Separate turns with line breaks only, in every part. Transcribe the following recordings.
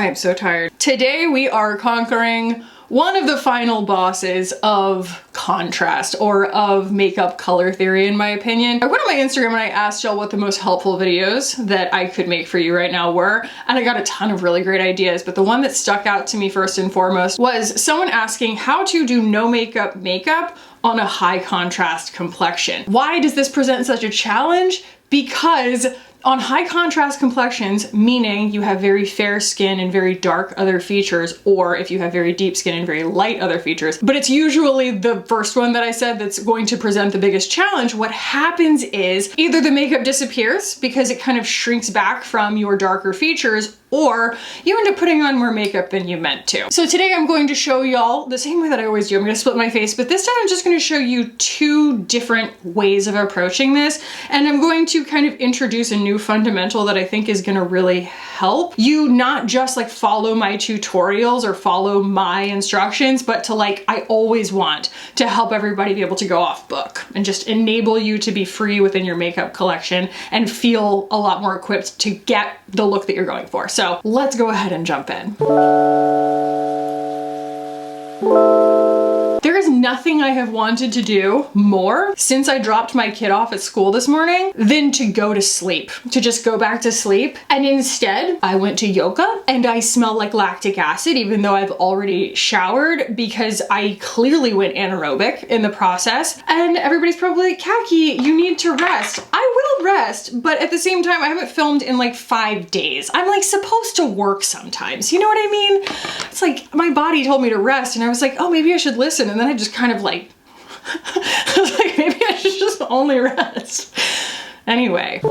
I am so tired. Today we are conquering one of the final bosses of contrast, or of makeup color theory, in my opinion. I went on my Instagram and I asked y'all what the most helpful videos that I could make for you right now were, and I got a ton of really great ideas, but the one that stuck out to me first and foremost was someone asking how to do no makeup on a high contrast complexion. Why does this present such a challenge? Because on high contrast complexions, meaning you have very fair skin and very dark other features, or if you have very deep skin and very light other features, but it's usually the first one that I said that's going to present the biggest challenge, what happens is either the makeup disappears because it kind of shrinks back from your darker features, or you end up putting on more makeup than you meant to. So today I'm going to show y'all the same way that I always do. I'm gonna split my face, but this time I'm just gonna show you two different ways of approaching this, and I'm going to kind of introduce a new fundamental that I think is gonna really help you not just like follow my tutorials or follow my instructions, but to I always want to help everybody be able to go off book and just enable you to be free within your makeup collection and feel a lot more equipped to get the look that you're going for. So let's go ahead and jump in. There is nothing I have wanted to do more since I dropped my kid off at school this morning than to go to sleep, to just go back to sleep. And instead I went to yoga and I smell like lactic acid, even though I've already showered, because I clearly went anaerobic in the process. And everybody's probably like, Kaki, you need to rest. I will rest, but at the same time, I haven't filmed in like 5 days. I'm like supposed to work sometimes, you know what I mean? It's like my body told me to rest and I was like, oh, maybe I should listen. And then I just kind of I was like, maybe I should just only rest. Anyway. The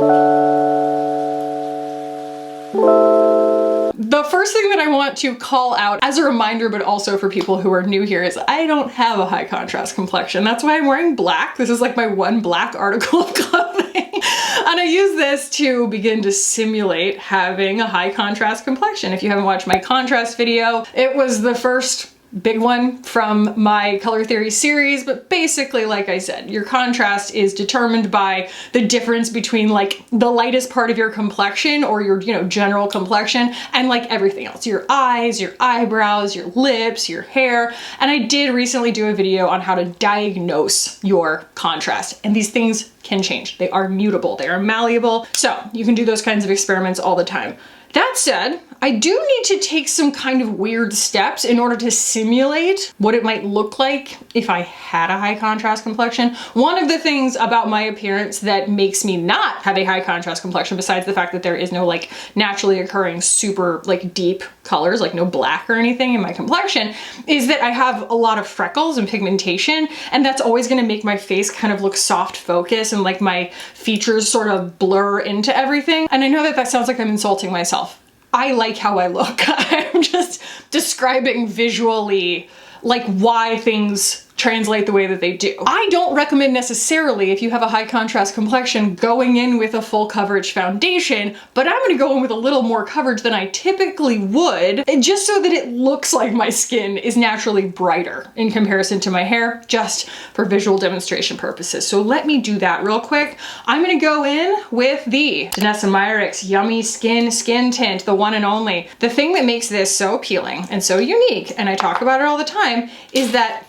first thing that I want to call out as a reminder, but also for people who are new here, is I don't have a high contrast complexion. That's why I'm wearing black. This is like my one black article of clothing. And I use this to begin to simulate having a high contrast complexion. If you haven't watched my contrast video, it was the first big one from my color theory series, but basically, like I said, your contrast is determined by the difference between the lightest part of your complexion, or your, general complexion, and everything else, your eyes, your eyebrows, your lips, your hair. And I did recently do a video on how to diagnose your contrast, and these things can change. They are mutable, they are malleable. So you can do those kinds of experiments all the time. That said, I do need to take some kind of weird steps in order to simulate what it might look like if I had a high contrast complexion. One of the things about my appearance that makes me not have a high contrast complexion, besides the fact that there is no naturally occurring super deep colors, no black or anything in my complexion, is that I have a lot of freckles and pigmentation, and that's always gonna make my face kind of look soft focus and my features sort of blur into everything. And I know that that sounds like I'm insulting myself. I like how I look. I'm just describing visually why things translate the way that they do. I don't recommend necessarily, if you have a high contrast complexion, going in with a full coverage foundation, but I'm gonna go in with a little more coverage than I typically would, just so that it looks like my skin is naturally brighter in comparison to my hair, just for visual demonstration purposes. So let me do that real quick. I'm gonna go in with the DANESSA MYRICKS Yummy Skin Tint, the one and only. The thing that makes this so appealing and so unique, and I talk about it all the time, is that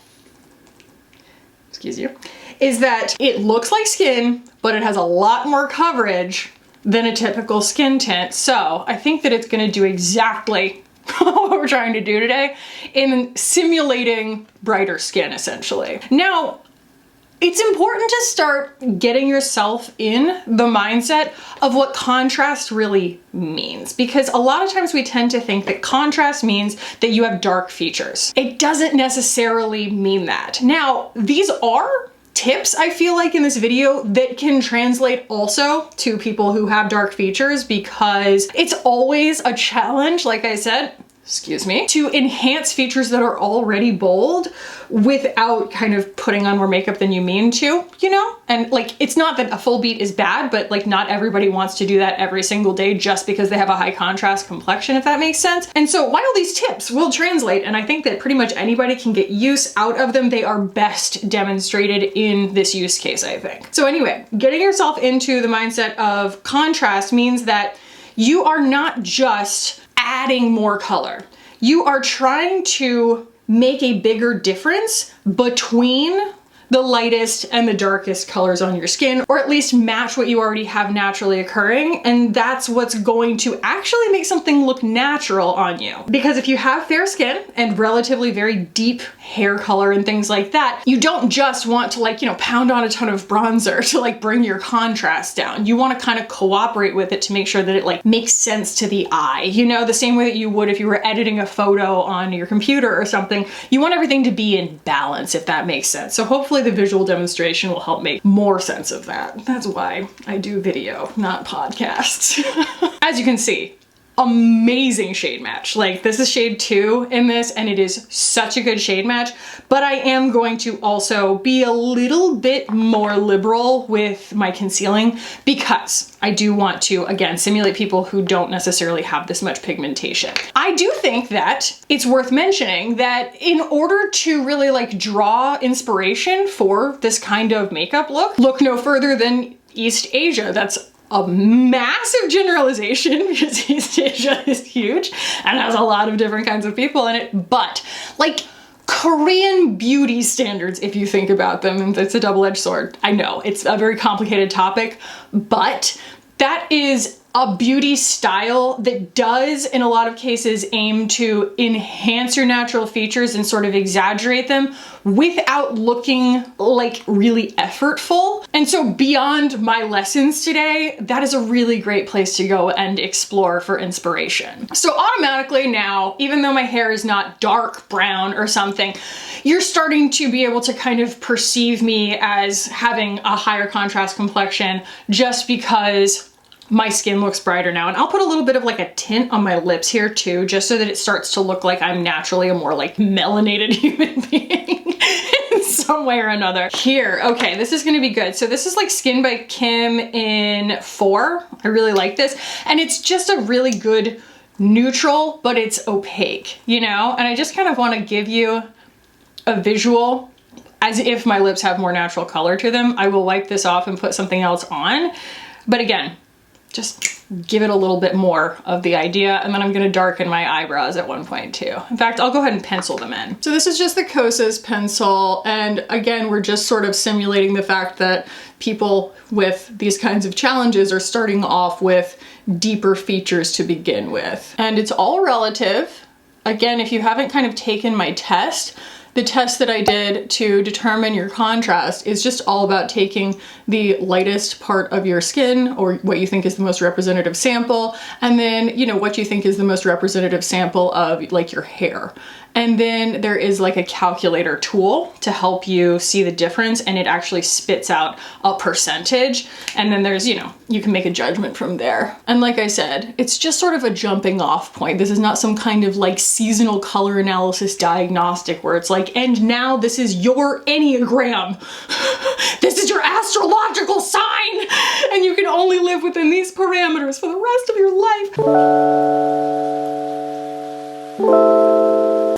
it looks like skin, but it has a lot more coverage than a typical skin tint. So I think that it's gonna do exactly what we're trying to do today in simulating brighter skin, essentially. Now, it's important to start getting yourself in the mindset of what contrast really means, because a lot of times we tend to think that contrast means that you have dark features. It doesn't necessarily mean that. Now, these are tips, I feel like, in this video that can translate also to people who have dark features, because it's always a challenge, like I said, excuse me, to enhance features that are already bold without kind of putting on more makeup than you mean to, And it's not that a full beat is bad, but not everybody wants to do that every single day just because they have a high contrast complexion, if that makes sense. And so while these tips will translate, and I think that pretty much anybody can get use out of them, they are best demonstrated in this use case, I think. So anyway, getting yourself into the mindset of contrast means that you are not just adding more color. You are trying to make a bigger difference between the lightest and the darkest colors on your skin, or at least match what you already have naturally occurring. And that's what's going to actually make something look natural on you. Because if you have fair skin and relatively very deep hair color and things like that, you don't just want to like, you know, pound on a ton of bronzer to like bring your contrast down. You want to kind of cooperate with it to make sure that it like makes sense to the eye. You know, the same way that you would if you were editing a photo on your computer or something. You want everything to be in balance, if that makes sense. So hopefully the visual demonstration will help make more sense of that. That's why I do video, not podcasts. As you can see, amazing shade match. Like, this is shade 2 in this, and it is such a good shade match, but I am going to also be a little bit more liberal with my concealing because I do want to, again, simulate people who don't necessarily have this much pigmentation. I do think that it's worth mentioning that in order to really like draw inspiration for this kind of makeup look no further than East Asia. That's a massive generalization because East Asia is huge and has a lot of different kinds of people in it, but like Korean beauty standards, if you think about them, and it's a double-edged sword. I know it's a very complicated topic, but that is a beauty style that does, in a lot of cases, aim to enhance your natural features and sort of exaggerate them without looking like really effortful. And so beyond my lessons today, that is a really great place to go and explore for inspiration. So automatically now, even though my hair is not dark brown or something, you're starting to be able to kind of perceive me as having a higher contrast complexion just because my skin looks brighter now. And I'll put a little bit of like a tint on my lips here too, just so that it starts to look like I'm naturally a more like melanated human being in some way or another. Here, okay, this is gonna be good. So this is like Skin by Kim in 4. I really like this. And it's just a really good neutral, but it's opaque, you know? And I just kind of wanna give you a visual as if my lips have more natural color to them. I will wipe this off and put something else on. But again, just give it a little bit more of the idea, and then I'm gonna darken my eyebrows at one point too. In fact, I'll go ahead and pencil them in. So this is just the KOSAS pencil, and again, we're just sort of simulating the fact that people with these kinds of challenges are starting off with deeper features to begin with. And it's all relative. Again, if you haven't kind of taken my test, the test that I did to determine your contrast is just all about taking the lightest part of your skin, or what you think is the most representative sample, and then, you know, what you think is the most representative sample of like your hair. And then there is like a calculator tool to help you see the difference, and it actually spits out a percentage. And then there's, you know, you can make a judgment from there. And like I said, it's just sort of a jumping off point. This is not some kind of like seasonal color analysis diagnostic where it's like, and now this is your Enneagram. This is your astrological sign, and you can only live within these parameters for the rest of your life.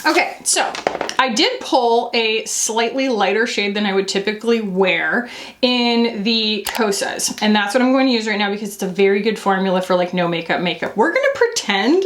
Okay, so I did pull a slightly lighter shade than I would typically wear in the KOSAS, and that's what I'm going to use right now because it's a very good formula for like no makeup makeup. We're gonna pretend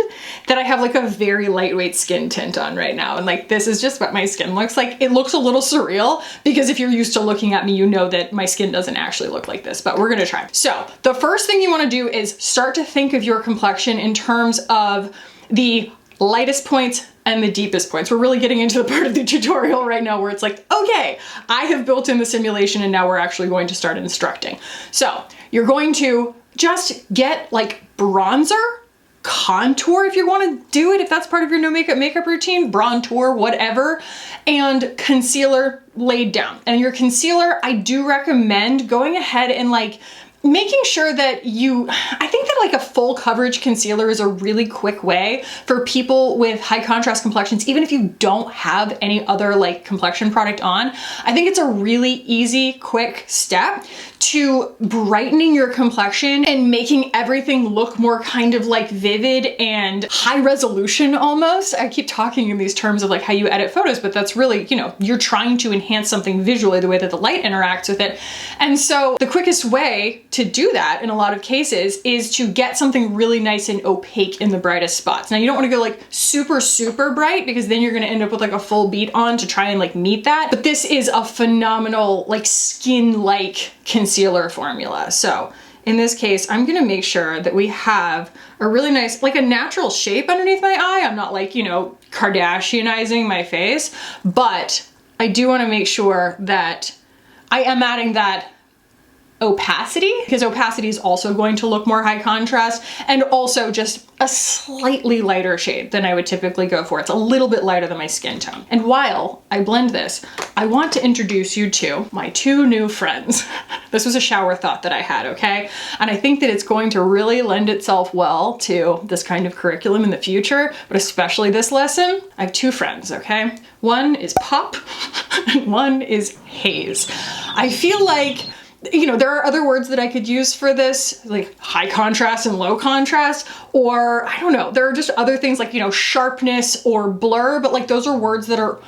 that I have like a very lightweight skin tint on right now, and like this is just what my skin looks like. It looks a little surreal because if you're used to looking at me, you know that my skin doesn't actually look like this, but we're gonna try. So the first thing you wanna do is start to think of your complexion in terms of the lightest points and the deepest points. We're really getting into the part of the tutorial right now where it's like, okay, I have built in the simulation and now we're actually going to start instructing. So you're going to just get like bronzer, contour if you want to do it, if that's part of your no makeup routine, bronzer, whatever, and concealer laid down. And your concealer, I do recommend going ahead and like making sure that I think that like a full coverage concealer is a really quick way for people with high contrast complexions, even if you don't have any other like complexion product on. I think it's a really easy, quick step to brightening your complexion and making everything look more kind of like vivid and high resolution almost. I keep talking in these terms of like how you edit photos, but that's really, you know, you're trying to enhance something visually, the way that the light interacts with it. And so the quickest way to do that in a lot of cases is to get something really nice and opaque in the brightest spots. Now you don't want to go like super, super bright because then you're going to end up with like a full beat on to try and like meet that. But this is a phenomenal like skin-like concealer formula. So in this case, I'm gonna make sure that we have a really nice, like a natural shape underneath my eye. I'm not like, you know, Kardashianizing my face, but I do wanna make sure that I am adding that opacity, because opacity is also going to look more high contrast, and also just a slightly lighter shade than I would typically go for. It's a little bit lighter than my skin tone. And while I blend this, I want to introduce you to my two new friends. This was a shower thought that I had, okay? And I think that it's going to really lend itself well to this kind of curriculum in the future, but especially this lesson. I have two friends, okay? One is Pop and one is Haze. I feel like, you know, there are other words that I could use for this, like high contrast and low contrast, or I don't know, there are just other things like, you know, sharpness or blur, but like those are words that are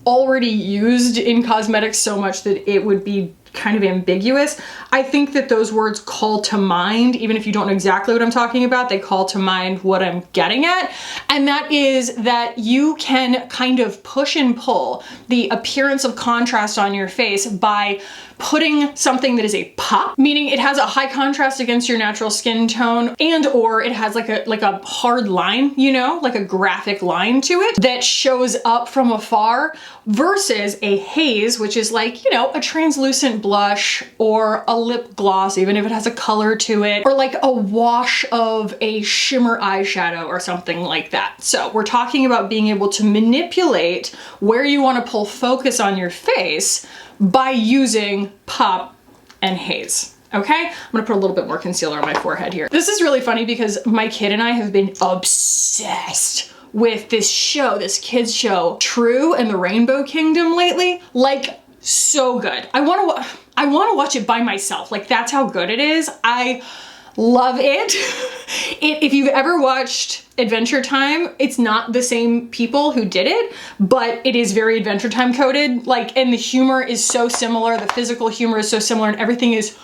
already used in cosmetics so much that it would be kind of ambiguous. I think that those words call to mind, even if you don't know exactly what I'm talking about, they call to mind what I'm getting at. And that is that you can kind of push and pull the appearance of contrast on your face by putting something that is a pop, meaning it has a high contrast against your natural skin tone, and or it has like a hard line, you know, like a graphic line to it that shows up from afar, versus a haze, which is like, you know, a translucent blush or a lip gloss, even if it has a color to it, or like a wash of a shimmer eyeshadow or something like that. So we're talking about being able to manipulate where you want to pull focus on your face by using pop and haze. Okay, I'm gonna put a little bit more concealer on my forehead here. This is really funny because my kid and I have been obsessed with this show, this kids show, True and the Rainbow Kingdom lately. Like, so good. I wanna watch it by myself. Like, that's how good it is. I love it. If you've ever watched Adventure Time, it's not the same people who did it, but it is very Adventure Time coded. Like, and the humor is so similar, the physical humor is so similar, and everything is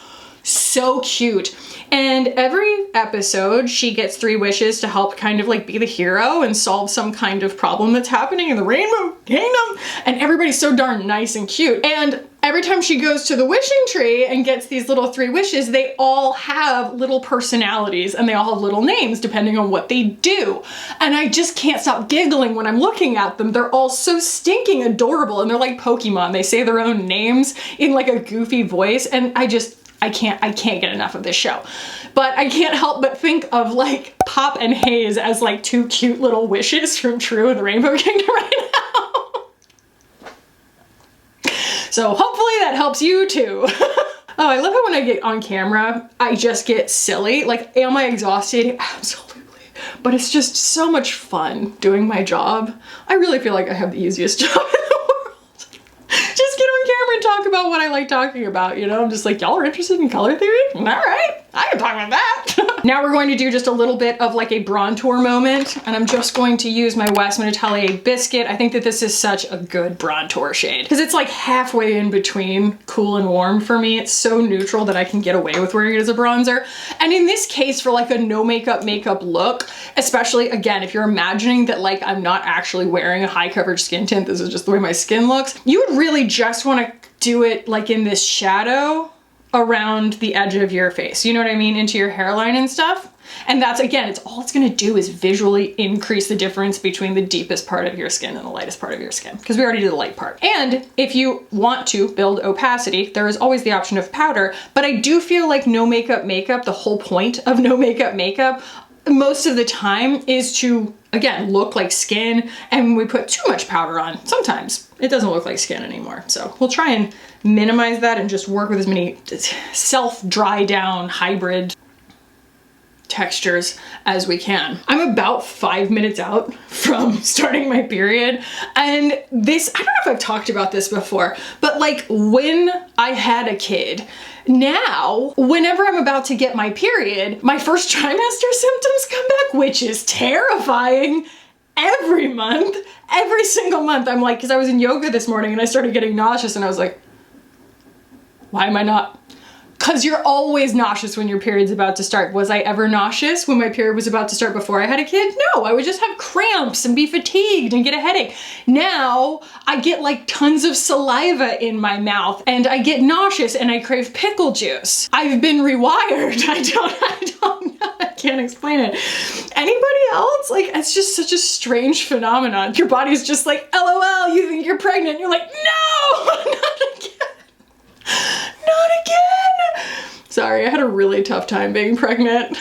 so cute. And every episode, she gets 3 wishes to help kind of like be the hero and solve some kind of problem that's happening in the Rainbow Kingdom. And everybody's so darn nice and cute. And every time she goes to the wishing tree and gets these little 3 wishes, they all have little personalities and they all have little names depending on what they do. And I just can't stop giggling when I'm looking at them. They're all so stinking adorable, and they're like Pokemon. They say their own names in like a goofy voice, and I can't get enough of this show. But I can't help but think of like Pop and Haze as like 2 cute little wishes from True and the Rainbow Kingdom right now. So hopefully that helps you too. Oh, I love how when I get on camera, I just get silly. Like, am I exhausted? Absolutely. But it's just so much fun doing my job. I really feel like I have the easiest job in the world. Just get on camera and talk about what I like talking about, you know? I'm just like, y'all are interested in color theory? All right, I can talk about that. Now we're going to do just a little bit of like a bronzer moment, and I'm just going to use my Westman Atelier Biscuit. I think that this is such a good bronzer shade because it's like halfway in between cool and warm for me. It's so neutral that I can get away with wearing it as a bronzer. And in this case, for like a no makeup look, especially again, if you're imagining that like I'm not actually wearing a high coverage skin tint, this is just the way my skin looks, you would really just want to do it like in this shadow around the edge of your face, you know what I mean, into your hairline and stuff. And that's, again, it's all it's gonna do is visually increase the difference between the deepest part of your skin and the lightest part of your skin, because we already did the light part. And if you want to build opacity, there is always the option of powder, but I do feel like no makeup, the whole point of no makeup most of the time is to, again, look like skin, and when we put too much powder on, sometimes it doesn't look like skin anymore. So we'll try and minimize that and just work with as many self-dry down hybrid textures as we can. I'm about 5 minutes out from starting my period, and this, I don't know if I've talked about this before, but like when I had a kid, now, whenever I'm about to get my period, my first trimester symptoms come back, which is terrifying. Every month, every single month, I'm like, because I was in yoga this morning and I started getting nauseous and I was like, why am I not Because you're always nauseous when your period's about to start. Was I ever nauseous when my period was about to start before I had a kid? No, I would just have cramps and be fatigued and get a headache. Now I get like tons of saliva in my mouth and I get nauseous and I crave pickle juice. I've been rewired. I don't know. I can't explain it. Anybody else? Like, it's just such a strange phenomenon. Your body's just like, LOL, you think you're pregnant. You're like, no, not again. Not again! Sorry, I had a really tough time being pregnant.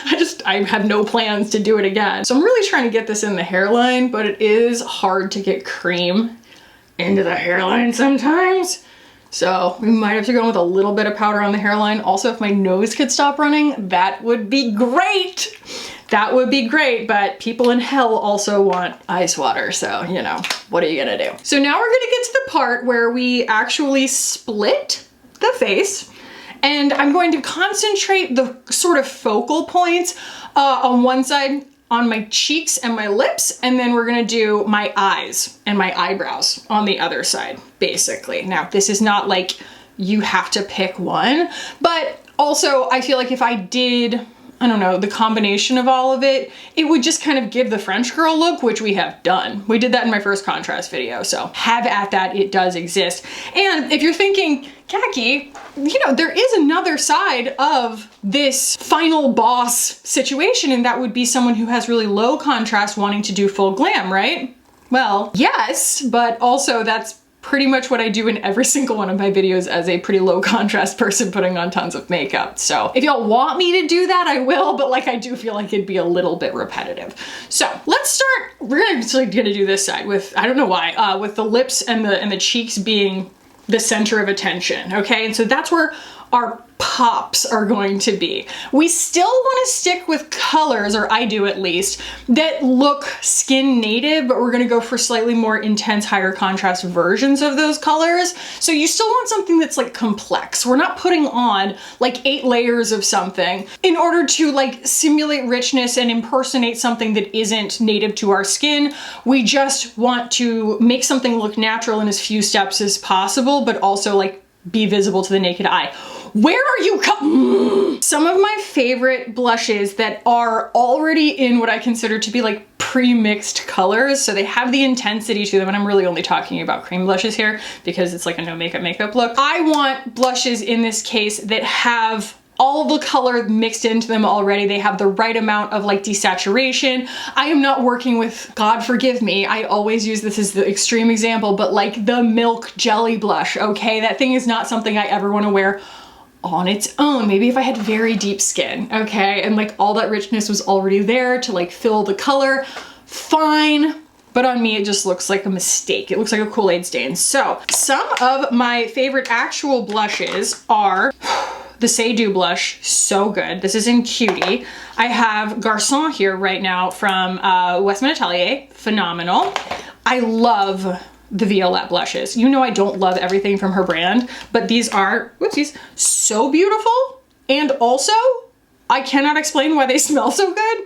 I have no plans to do it again. So I'm really trying to get this in the hairline, but it is hard to get cream into the hairline sometimes. So we might have to go with a little bit of powder on the hairline. Also, if my nose could stop running, that would be great. That would be great, but people in hell also want ice water, so, you know, what are you gonna do? So now we're gonna get to the part where we actually split the face, and I'm going to concentrate the sort of focal points on one side on my cheeks and my lips, and then we're gonna do my eyes and my eyebrows on the other side, basically. Now, this is not like you have to pick one, but also I feel like if I did, I don't know, the combination of all of it, it would just kind of give the French girl look, which we have done. We did that in my first contrast video, so have at that, it does exist. And if you're thinking, Khaki, you know, there is another side of this final boss situation, and that would be someone who has really low contrast wanting to do full glam, right? Well, yes, but also that's pretty much what I do in every single one of my videos as a pretty low contrast person putting on tons of makeup. So if y'all want me to do that, I will, but like I do feel like it'd be a little bit repetitive. So let's start, we're actually gonna do this side with, I don't know why, with the lips and the cheeks being the center of attention, okay? And so that's where our pops are going to be. We still want to stick with colors, or I do at least, that look skin native, but we're going to go for slightly more intense, higher contrast versions of those colors. So you still want something that's like complex. We're not putting on like 8 layers of something in order to like simulate richness and impersonate something that isn't native to our skin. We just want to make something look natural in as few steps as possible, but also like be visible to the naked eye. Where are you Some of my favorite blushes that are already in what I consider to be like pre-mixed colors, so they have the intensity to them, and I'm really only talking about cream blushes here because it's like a no makeup look. I want blushes in this case that have all the color mixed into them already. They have the right amount of like desaturation. I am not working with, God forgive me, I always use this as the extreme example, but like the milk jelly blush, okay? That thing is not something I ever want to wear on its own. Maybe if I had very deep skin, okay? And like all that richness was already there to like fill the color, fine. But on me, it just looks like a mistake. It looks like a Kool-Aid stain. So some of my favorite actual blushes are the Say Do blush, so good. This is in Cutie. I have Garçon here right now from WESTMAN Atelier, phenomenal. I love the Violette blushes. You know I don't love everything from her brand, but these are, whoopsies, so beautiful. And also, I cannot explain why they smell so good.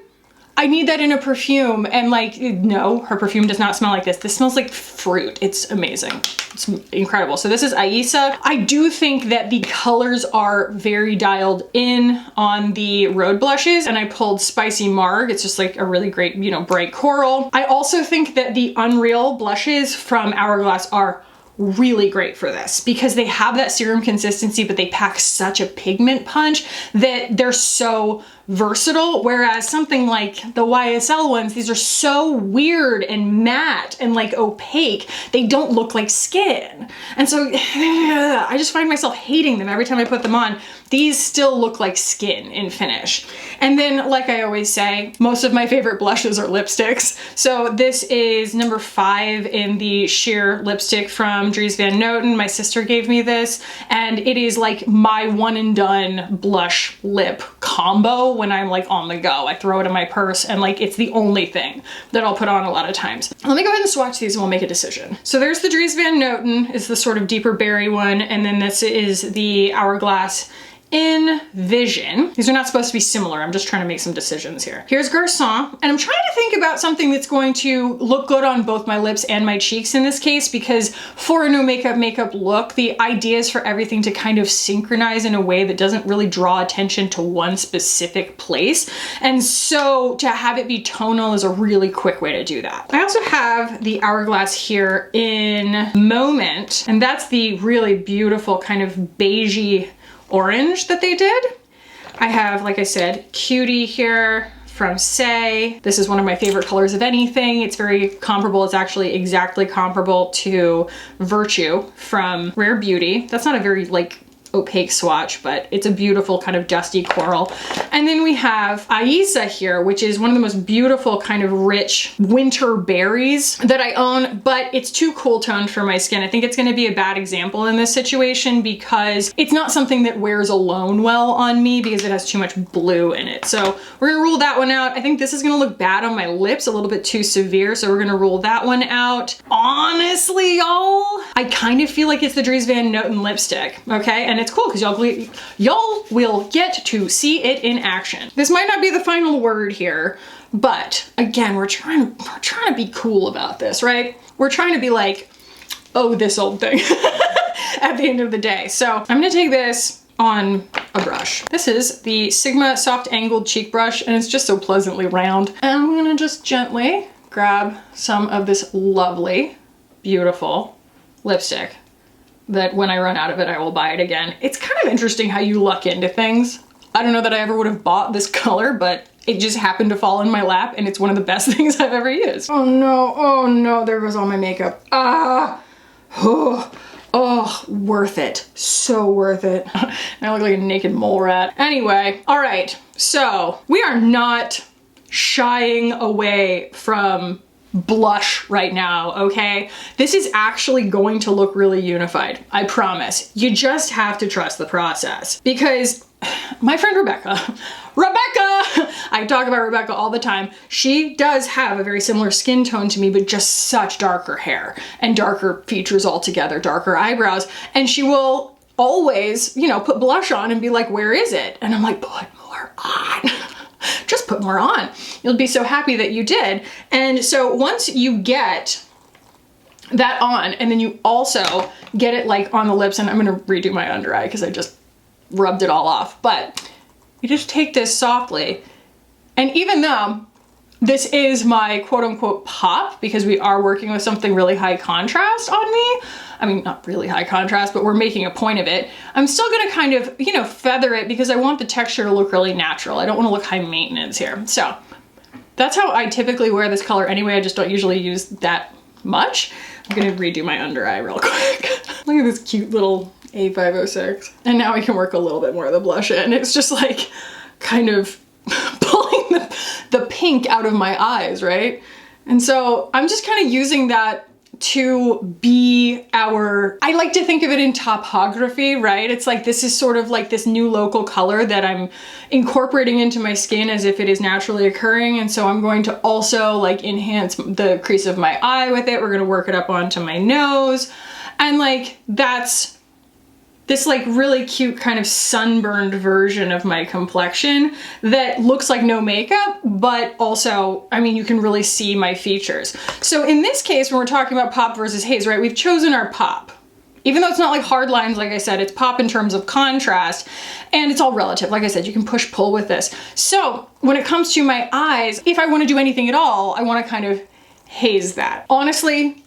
I need that in a perfume, and like, no, her perfume does not smell like this. This smells like fruit. It's amazing. It's incredible. So this is Ayesa. I do think that the colors are very dialed in on the Rhode blushes, and I pulled Spicy Marg. It's just like a really great, you know, bright coral. I also think that the Unreal blushes from Hourglass are really great for this because they have that serum consistency, but they pack such a pigment punch that they're so versatile, whereas something like the YSL ones, these are so weird and matte and like opaque, they don't look like skin. And so I just find myself hating them every time I put them on. These still look like skin in finish. And then, like I always say, most of my favorite blushes are lipsticks. So this is number 5 in the sheer lipstick from Dries Van Noten. My sister gave me this, and it is like my one and done blush lip combo when I'm like on the go. I throw it in my purse, and like it's the only thing that I'll put on a lot of times. Let me go ahead and swatch these and we'll make a decision. So there's the Dries Van Noten, is the sort of deeper berry one, and then this is the Hourglass Envision. These are not supposed to be similar. I'm just trying to make some decisions here. Here's Garçon, and I'm trying to think about something that's going to look good on both my lips and my cheeks in this case, because for a no makeup look, the idea is for everything to kind of synchronize in a way that doesn't really draw attention to one specific place. And so to have it be tonal is a really quick way to do that. I also have the Hourglass here in Moment, and that's the really beautiful kind of beigey orange that they did. I have, like I said, Cutie here from Say. This is one of my favorite colors of anything. It's very comparable. It's actually exactly comparable to Virtue from Rare Beauty. That's not a very like opaque swatch, but it's a beautiful kind of dusty coral. And then we have Ayesa here, which is one of the most beautiful kind of rich winter berries that I own, but it's too cool toned for my skin. I think it's gonna be a bad example in this situation because it's not something that wears alone well on me because it has too much blue in it. So we're gonna rule that one out. I think this is gonna look bad on my lips, a little bit too severe, so we're gonna rule that one out. Honestly, y'all, I kind of feel like it's the Dries Van Noten lipstick, okay? And it's cool because y'all will get to see it in action. This might not be the final word here, but again, we're trying to be cool about this, right? We're trying to be like, oh, this old thing at the end of the day. So I'm gonna take this on a brush. This is the Sigma Soft Angled Cheek Brush, and it's just so pleasantly round. And I'm gonna just gently grab some of this lovely, beautiful lipstick that when I run out of it, I will buy it again. It's kind of interesting how you luck into things. I don't know that I ever would have bought this color, but it just happened to fall in my lap, and it's one of the best things I've ever used. Oh no, there goes all my makeup. Oh, worth it. So worth it. I look like a naked mole rat. Anyway, all right, so we are not shying away from blush right now, okay? This is actually going to look really unified, I promise. You just have to trust the process, because my friend Rebecca, I talk about Rebecca all the time. She does have a very similar skin tone to me, but just such darker hair and darker features altogether, darker eyebrows. And she will always, you know, put blush on and be like, where is it? And I'm like, put more on. Just put more on. You'll be so happy that you did. And so once you get that on, and then you also get it like on the lips, and I'm gonna redo my under eye because I just rubbed it all off, but you just take this softly, and even though this is my quote unquote pop, because we are working with something really high contrast on me, I mean, not really high contrast, but we're making a point of it, I'm still gonna kind of, you know, feather it because I want the texture to look really natural. I don't wanna look high maintenance here. So that's how I typically wear this color anyway. I just don't usually use that much. I'm gonna redo my under eye real quick. Look at this cute little A506. And now we can work a little bit more of the blush in. It's just like kind of pulling the pink out of my eyes, right? And so I'm just kind of using that to be our, I like to think of it in topography, right? It's like, this is sort of like this new local color that I'm incorporating into my skin as if it is naturally occurring. And so I'm going to also like enhance the crease of my eye with it. We're going to work it up onto my nose. And like, that's this like really cute kind of sunburned version of my complexion that looks like no makeup, but also, I mean, you can really see my features. So in this case, when we're talking about pop versus haze, right, we've chosen our pop. Even though it's not like hard lines, like I said, it's pop in terms of contrast, and it's all relative. Like I said, you can push pull with this. So when it comes to my eyes, if I want to do anything at all, I want to kind of haze that. Honestly,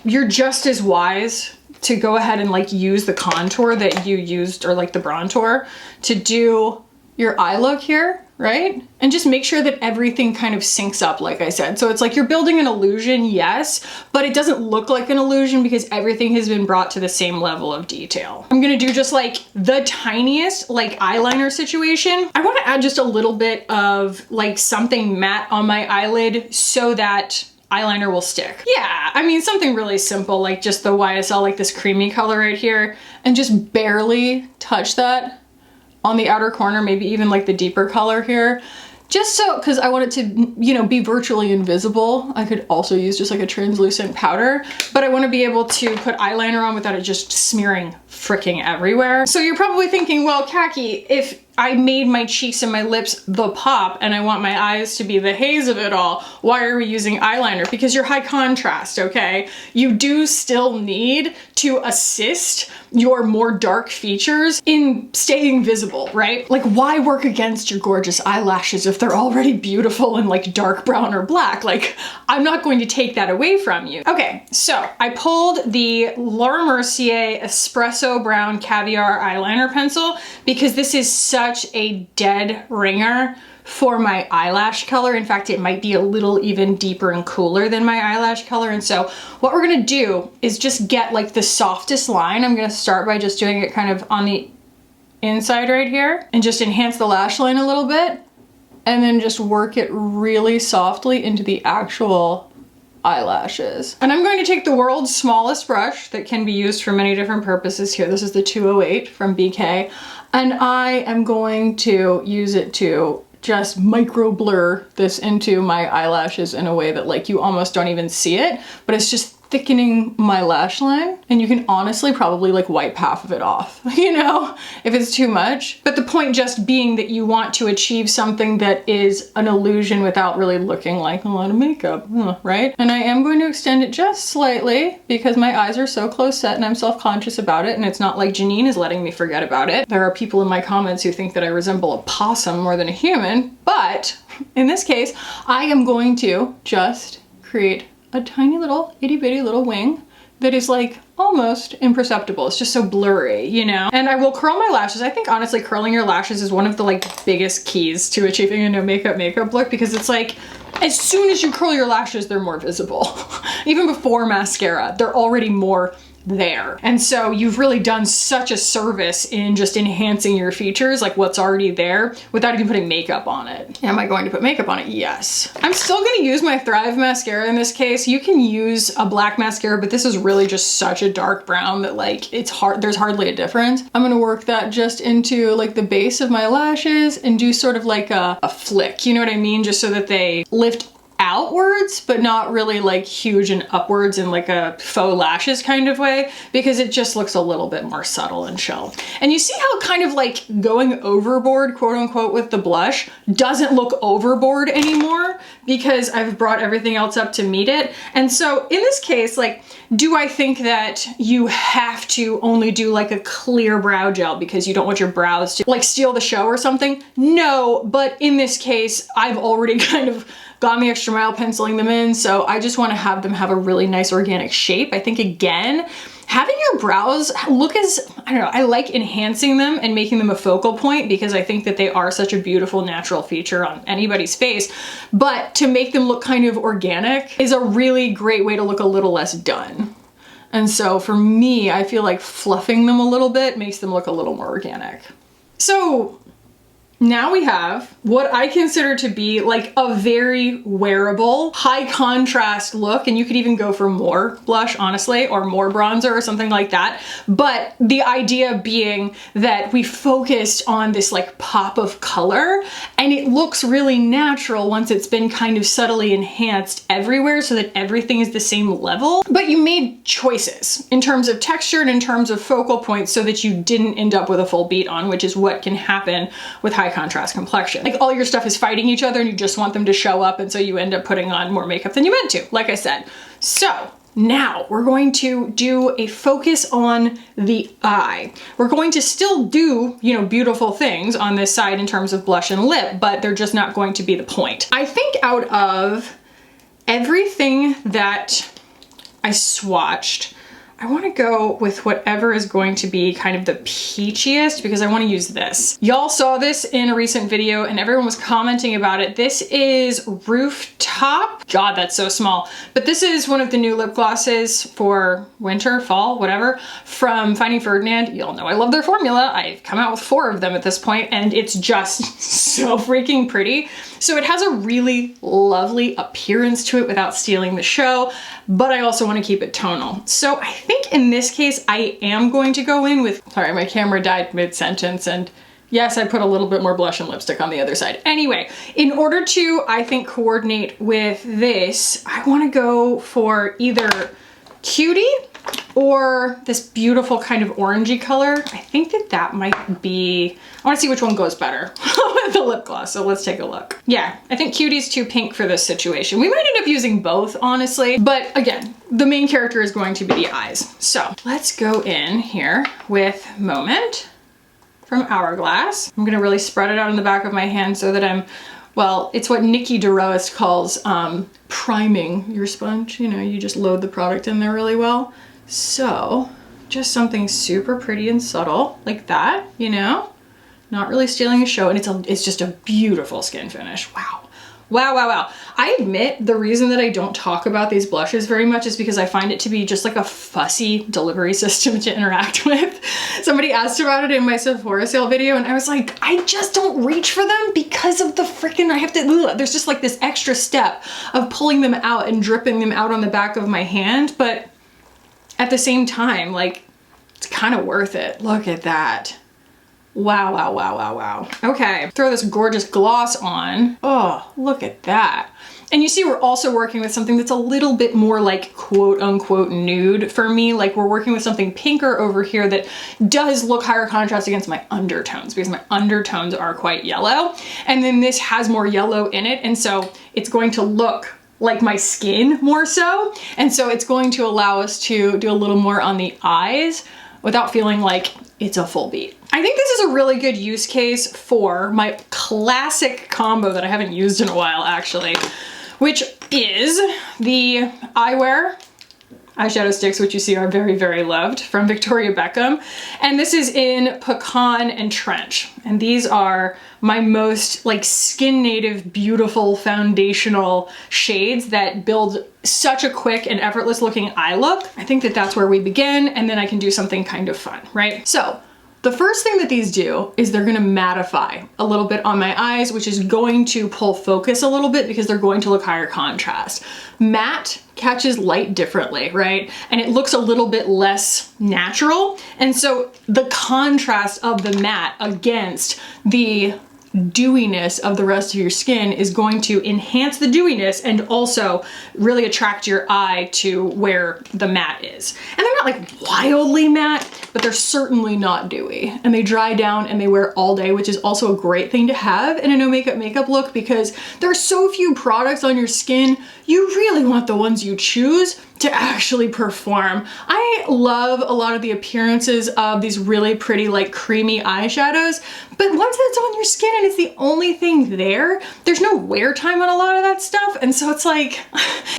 you're just as wise to go ahead and like use the contour that you used, or like the bronzer, to do your eye look here, right? And just make sure that everything kind of syncs up, like I said. So it's like you're building an illusion, yes, but it doesn't look like an illusion because everything has been brought to the same level of detail. I'm gonna do just like the tiniest like eyeliner situation. I wanna add just a little bit of like something matte on my eyelid so that eyeliner will stick. Yeah, I mean, something really simple, like just the YSL, like this creamy color right here, and just barely touch that on the outer corner, maybe even like the deeper color here, just so, because I want it to, you know, be virtually invisible. I could also use just like a translucent powder, but I want to be able to put eyeliner on without it just smearing freaking everywhere. So you're probably thinking, well, Kaki, if I made my cheeks and my lips the pop and I want my eyes to be the haze of it all, why are we using eyeliner? Because you're high contrast, okay? You do still need to assist your more dark features in staying visible, right? Like, why work against your gorgeous eyelashes if they're already beautiful and like dark brown or black? Like, I'm not going to take that away from you. Okay, so I pulled the Laura Mercier Espresso Brown Caviar eyeliner pencil because this is such a dead ringer for my eyelash color. In fact, it might be a little even deeper and cooler than my eyelash color. And so what we're gonna do is just get like the softest line. I'm gonna start by just doing it kind of on the inside right here and just enhance the lash line a little bit and then just work it really softly into the actual eyelashes. And I'm going to take the world's smallest brush that can be used for many different purposes here. This is the 208 from BK. And I am going to use it to just micro blur this into my eyelashes in a way that like you almost don't even see it, but it's just thickening my lash line. And you can honestly probably like wipe half of it off, you know, if it's too much. But the point just being that you want to achieve something that is an illusion without really looking like a lot of makeup, right? And I am going to extend it just slightly because my eyes are so close set and I'm self-conscious about it. And it's not like Janine is letting me forget about it. There are people in my comments who think that I resemble a possum more than a human, but in this case, I am going to just create a tiny little itty bitty little wing that is like almost imperceptible. It's just so blurry, you know? And I will curl my lashes. I think honestly curling your lashes is one of the like biggest keys to achieving a no makeup look because it's like as soon as you curl your lashes, they're more visible. Even before mascara, they're already more there. And so you've really done such a service in just enhancing your features, like what's already there, without even putting makeup on it. Am I going to put makeup on it? Yes. I'm still gonna use my Thrive mascara in this case. You can use a black mascara, but this is really just such a dark brown that like, it's hard, there's hardly a difference. I'm gonna work that just into like the base of my lashes and do sort of like a flick, you know what I mean? Just so that they lift outwards, but not really like huge and upwards in like a faux lashes kind of way, because it just looks a little bit more subtle and chill. And you see how kind of like going overboard, quote unquote, with the blush doesn't look overboard anymore because I've brought everything else up to meet it. And so in this case, like, do I think that you have to only do like a clear brow gel because you don't want your brows to like steal the show or something? No, but in this case, I've already kind of gone the extra mile penciling them in, so I just want to have them have a really nice organic shape. I think again, having your brows look as, I don't know, I like enhancing them and making them a focal point because I think that they are such a beautiful natural feature on anybody's face, but to make them look kind of organic is a really great way to look a little less done. And so for me, I feel like fluffing them a little bit makes them look a little more organic. So now we have what I consider to be like a very wearable, high contrast look, and you could even go for more blush, honestly, or more bronzer or something like that. But the idea being that we focused on this like pop of color, and it looks really natural once it's been kind of subtly enhanced everywhere so that everything is the same level. But you made choices in terms of texture and in terms of focal points so that you didn't end up with a full beat on, which is what can happen with high contrast complexion. Like all your stuff is fighting each other and you just want them to show up, and so you end up putting on more makeup than you meant to, like I said. So now we're going to do a focus on the eye. We're going to still do, you know, beautiful things on this side in terms of blush and lip, but they're just not going to be the point. I think out of everything that I swatched, I want to go with whatever is going to be kind of the peachiest because I want to use this. Y'all saw this in a recent video and everyone was commenting about it. This is Rooftop. God, that's so small. But this is one of the new lip glosses for winter, fall, whatever, from Finding Ferdinand. Y'all know I love their formula. I've come out with 4 of them at this point and it's just so freaking pretty. So it has a really lovely appearance to it without stealing the show, but I also want to keep it tonal. So I think in this case, I am going to go in with, sorry, my camera died mid-sentence and Yes, I put a little bit more blush and lipstick on the other side. Anyway, in order to, I think, coordinate with this, I want to go for either Cutie or this beautiful kind of orangey color. I think that that might be, I want to see which one goes better with the lip gloss, so let's take a look. Yeah, I think Cutie's too pink for this situation. We might end up using both, honestly, but again, the main character is going to be the eyes. So let's go in here with Moment from Hourglass. I'm gonna really spread it out on the back of my hand so that I'm, well, it's what Nikki DeRoast calls priming your sponge. You know, you just load the product in there really well. So just something super pretty and subtle like that, you know, not really stealing a show. And it's just a beautiful skin finish. Wow. Wow, wow, wow. I admit the reason that I don't talk about these blushes very much is because I find it to be just like a fussy delivery system to interact with. Somebody asked about it in my Sephora sale video and I was like, I just don't reach for them because of the freaking, I have to, there's just like this extra step of pulling them out and dripping them out on the back of my hand. But at the same time, like, it's kind of worth it. Look at that. Wow, wow, wow, wow, wow. Okay, throw this gorgeous gloss on. Oh, look at that. And you see we're also working with something that's a little bit more like quote unquote nude for me. Like we're working with something pinker over here that does look higher contrast against my undertones because my undertones are quite yellow. And then this has more yellow in it. And so it's going to look like my skin more so. And so it's going to allow us to do a little more on the eyes without feeling like it's a full beat. I think this is a really good use case for my classic combo that I haven't used in a while actually, which is the EyeWear eyeshadow sticks, which you see are very, very loved from Victoria Beckham. And this is in Pecan and Trench. And these are my most like skin native, beautiful foundational shades that build such a quick and effortless looking eye look. I think that that's where we begin, and then I can do something kind of fun, right? So the first thing that these do is they're gonna mattify a little bit on my eyes, which is going to pull focus a little bit because they're going to look higher contrast. Matte catches light differently, right? And it looks a little bit less natural. And so the contrast of the matte against the dewiness of the rest of your skin is going to enhance the dewiness and also really attract your eye to where the matte is. And they're not like wildly matte, but they're certainly not dewy. And they dry down and they wear all day, which is also a great thing to have in a no makeup makeup look because there are so few products on your skin. You really want the ones you choose to actually perform. I love a lot of the appearances of these really pretty like creamy eyeshadows, but once that's on your skin and it's the only thing there, there's no wear time on a lot of that stuff. And so it's like,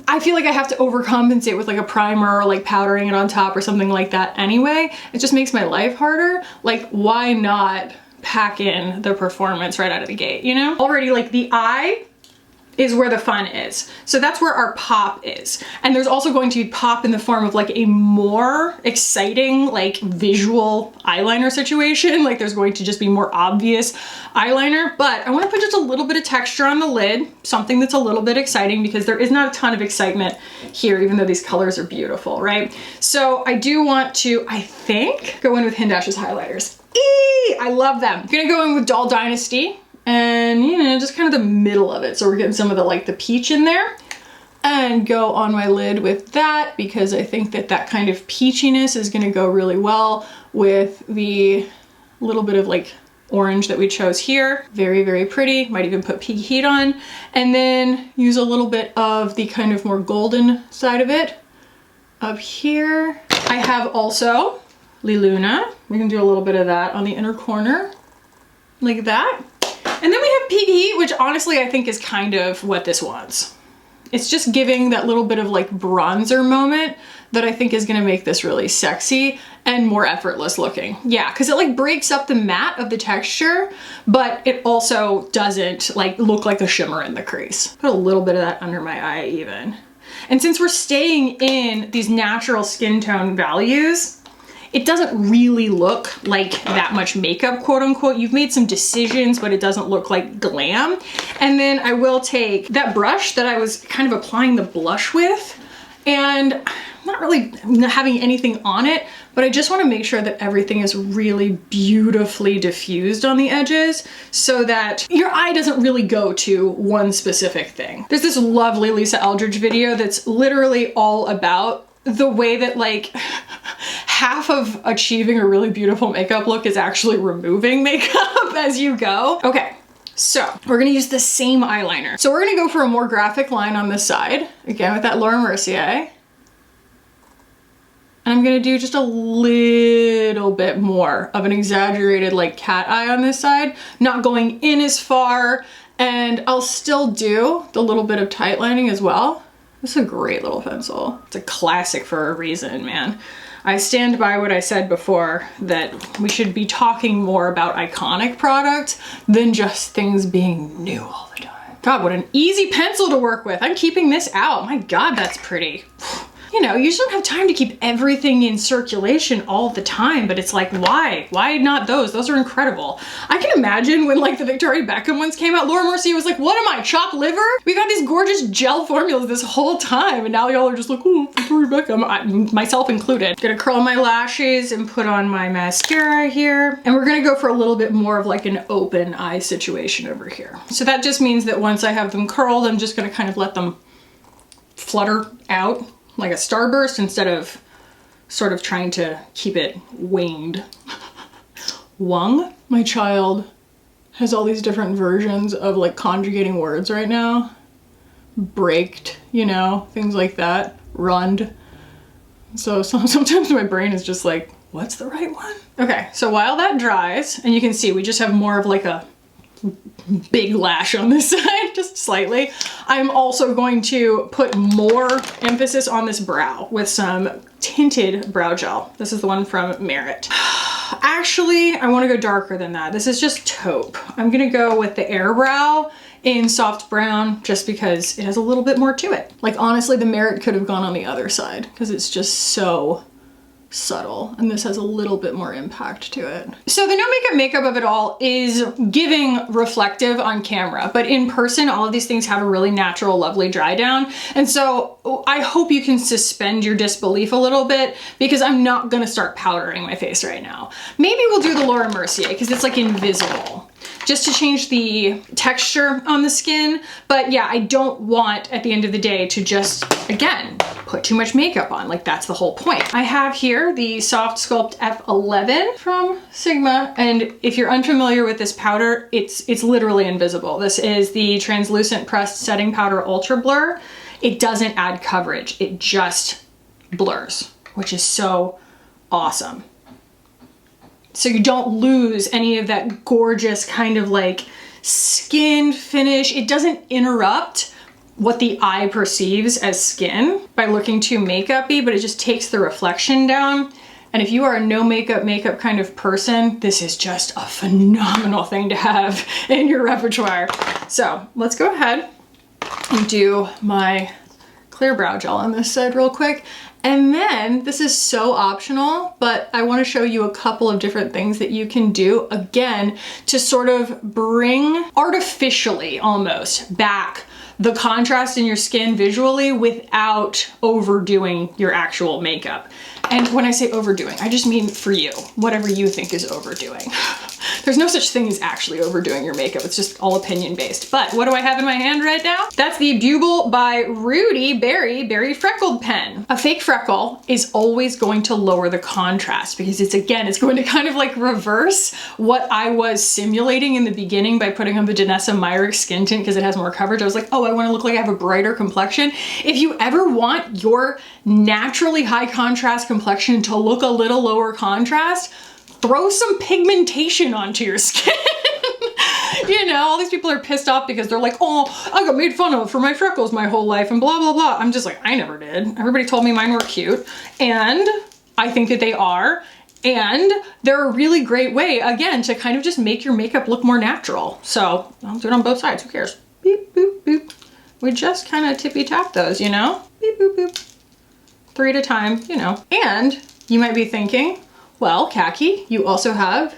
I feel like I have to overcompensate with like a primer or like powdering it on top or something like that anyway. It just makes my life harder. Like, why not pack in the performance right out of the gate, you know? Already like the eye is where the fun is. So that's where our pop is. And there's also going to be pop in the form of like a more exciting, like visual eyeliner situation. Like there's going to just be more obvious eyeliner, but I wanna put just a little bit of texture on the lid, something that's a little bit exciting because there is not a ton of excitement here, even though these colors are beautiful, right? So I do want to, I think, go in with Hindash's highlighters. I love them. I'm gonna go in with Doll Dynasty. And you know, just kind of the middle of it. So we're getting some of the like the peach in there and go on my lid with that because I think that that kind of peachiness is gonna go really well with the little bit of like orange that we chose here. Very, very pretty. Might even put Peak Heat on and then use a little bit of the kind of more golden side of it up here. I have also Liluna. We can do a little bit of that on the inner corner like that. And then we have Peak Heat, which honestly I think is kind of what this wants. It's just giving that little bit of like bronzer moment that I think is gonna make this really sexy and more effortless looking. Yeah, because it like breaks up the matte of the texture, but it also doesn't like look like a shimmer in the crease. Put a little bit of that under my eye even. And since we're staying in these natural skin tone values, it doesn't really look like that much makeup, quote unquote. You've made some decisions, but it doesn't look like glam. And then I will take that brush that I was kind of applying the blush with, and not really having anything on it, but I just want to make sure that everything is really beautifully diffused on the edges so that your eye doesn't really go to one specific thing. There's this lovely Lisa Eldridge video that's literally all about the way that like half of achieving a really beautiful makeup look is actually removing makeup as you go. Okay. So we're gonna use the same eyeliner. So we're gonna go for a more graphic line on this side, again with that Laura Mercier. And I'm gonna do just a little bit more of an exaggerated like cat eye on this side, not going in as far, and I'll still do the little bit of tight lining as well. This is a great little pencil. It's a classic for a reason, man. I stand by what I said before, that we should be talking more about iconic products than just things being new all the time. God, what an easy pencil to work with. I'm keeping this out. My God, that's pretty. You know, you just don't have time to keep everything in circulation all the time, but it's like, why? Why not those? Those are incredible. I can imagine when like the Victoria Beckham ones came out, Laura Mercier was like, what am I, chopped liver? We've had these gorgeous gel formulas this whole time, and now y'all are just like, oh, Victoria Beckham, myself included. Gonna curl my lashes and put on my mascara here. And we're gonna go for a little bit more of like an open eye situation over here. So that just means that once I have them curled, I'm just gonna kind of let them flutter out like a starburst instead of sort of trying to keep it winged. Wung? My child has all these different versions of like conjugating words right now. Braked, you know, things like that. Runned. So sometimes my brain is just like, what's the right one? Okay, so while that dries, and you can see we just have more of like a big lash on this side, just slightly. I'm also going to put more emphasis on this brow with some tinted brow gel. This is the one from Merit. Actually, I want to go darker than that. This is just taupe. I'm gonna go with the Air Brow in soft brown just because it has a little bit more to it. Like honestly, the Merit could have gone on the other side because it's just so subtle, and this has a little bit more impact to it. So the no makeup of it all is giving reflective on camera, but in person all of these things have a really natural, lovely dry down. And so I hope you can suspend your disbelief a little bit because I'm not gonna start powdering my face right now. Maybe we'll do the Laura Mercier because it's like invisible, just to change the texture on the skin. But yeah, I don't want at the end of the day to just, again, put too much makeup on. Like that's the whole point. I have here the Soft Sculpt F11 from Sigma. And if you're unfamiliar with this powder, it's literally invisible. This is the translucent pressed setting powder Ultra Blur. It doesn't add coverage. It just blurs, which is so awesome. So you don't lose any of that gorgeous kind of like skin finish. It doesn't interrupt what the eye perceives as skin by looking too makeup-y, but it just takes the reflection down. And if you are a no makeup kind of person, this is just a phenomenal thing to have in your repertoire. So let's go ahead and do my clear brow gel on this side real quick. And then, this is so optional, but I want to show you a couple of different things that you can do, again, to sort of bring artificially almost back the contrast in your skin visually without overdoing your actual makeup. And when I say overdoing, I just mean for you, whatever you think is overdoing. There's no such thing as actually overdoing your makeup. It's just all opinion based. But what do I have in my hand right now? That's the Bugle by Rudy Berry Freckled Pen. A fake freckle is always going to lower the contrast because it's going to kind of like reverse what I was simulating in the beginning by putting on the DANESSA MYRICKS skin tint because it has more coverage. I was like, oh, I want to look like I have a brighter complexion. If you ever want your naturally high contrast complexion to look a little lower contrast, throw some pigmentation onto your skin. You know, all these people are pissed off because they're like, oh, I got made fun of for my freckles my whole life and blah, blah, blah. I'm just like, I never did. Everybody told me mine were cute. And I think that they are. And they're a really great way, again, to kind of just make your makeup look more natural. So I'll do it on both sides. Who cares? Beep, boop, boop. We just kind of tippy tap those, you know? Beep, boop, boop. 3 at a time, you know. And you might be thinking, well, Khaki, you also have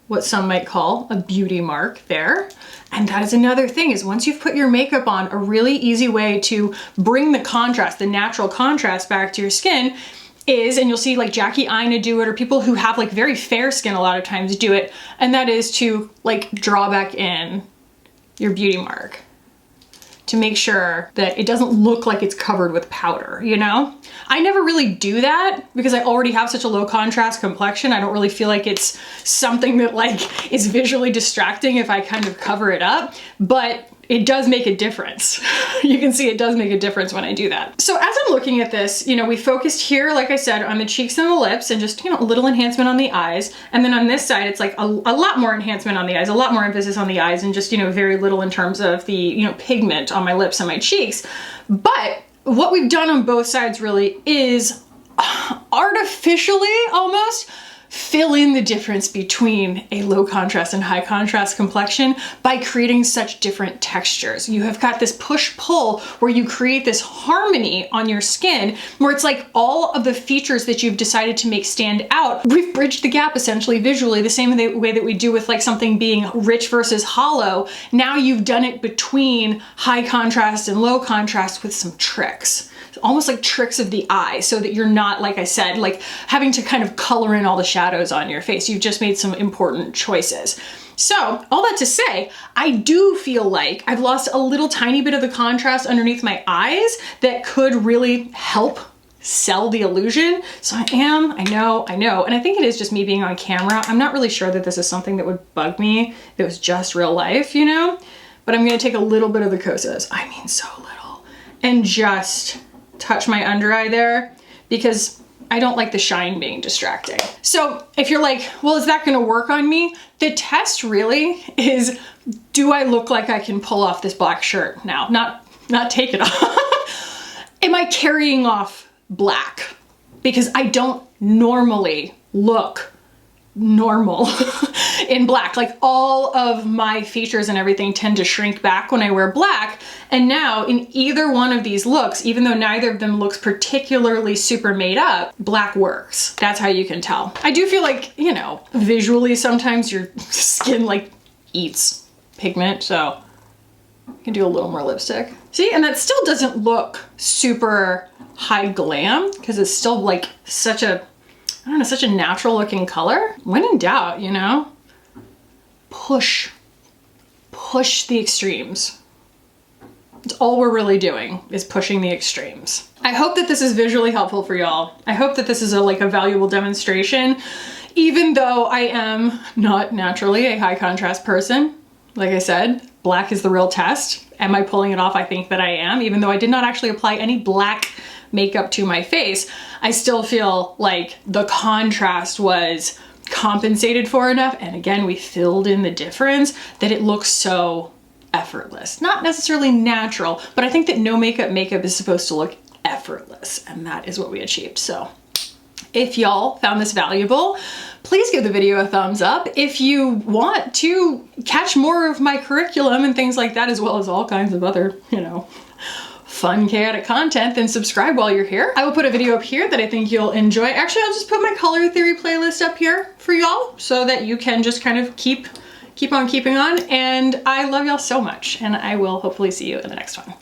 what some might call a beauty mark there. And that is another thing, is once you've put your makeup on, a really easy way to bring the contrast, the natural contrast back to your skin is, and you'll see like Jackie Aina do it, or people who have like very fair skin a lot of times do it, and that is to like draw back in your beauty mark to make sure that it doesn't look like it's covered with powder, you know? I never really do that because I already have such a low contrast complexion. I don't really feel like it's something that like is visually distracting if I kind of cover it up, but it does make a difference. You can see it does make a difference when I do that. So as I'm looking at this, you know, we focused here, like I said, on the cheeks and the lips and just, you know, a little enhancement on the eyes. And then on this side, it's like a lot more enhancement on the eyes, a lot more emphasis on the eyes, and just, you know, very little in terms of the, you know, pigment on my lips and my cheeks. But what we've done on both sides really is artificially almost fill in the difference between a low contrast and high contrast complexion by creating such different textures. You have got this push-pull where you create this harmony on your skin where it's like all of the features that you've decided to make stand out. We've bridged the gap essentially visually, the same way that we do with like something being rich versus hollow. Now you've done it between high contrast and low contrast with some tricks. Almost like tricks of the eye, so that you're not, like I said, like having to kind of color in all the shadows on your face. You've just made some important choices. So all that to say, I do feel like I've lost a little tiny bit of the contrast underneath my eyes that could really help sell the illusion. So I know, and I think it is just me being on camera. I'm not really sure that this is something that would bug me if it was just real life, you know? But I'm gonna take a little bit of the KOSAS, I mean so little, and just touch my under eye there because I don't like the shine being distracting. So if you're like, well, is that gonna work on me? The test really is, do I look like I can pull off this black shirt now? Not take it off. Am I carrying off black? Because I don't normally look normal in black. Like all of my features and everything tend to shrink back when I wear black. And now in either one of these looks, even though neither of them looks particularly super made up, black works. That's how you can tell. I do feel like, you know, visually sometimes your skin like eats pigment, so I can do a little more lipstick. See, and that still doesn't look super high glam because it's still like such a, I don't know, such a natural looking color. When in doubt, you know, push the extremes. It's all we're really doing is pushing the extremes. I hope that this is visually helpful for y'all. I hope that this is like a valuable demonstration, even though I am not naturally a high contrast person. Like I said, black is the real test. Am I pulling it off? I think that I am, even though I did not actually apply any black makeup to my face. I still feel like the contrast was compensated for enough, and again, we filled in the difference that it looks so effortless. Not necessarily natural, but I think that no makeup is supposed to look effortless, and that is what we achieved. So if y'all found this valuable, please give the video a thumbs up. If you want to catch more of my curriculum and things like that, as well as all kinds of other, you know, fun, chaotic content, then subscribe while you're here. I will put a video up here that I think you'll enjoy. Actually, I'll just put my color theory playlist up here for y'all so that you can just kind of keep on keeping on. And I love y'all so much, and I will hopefully see you in the next one.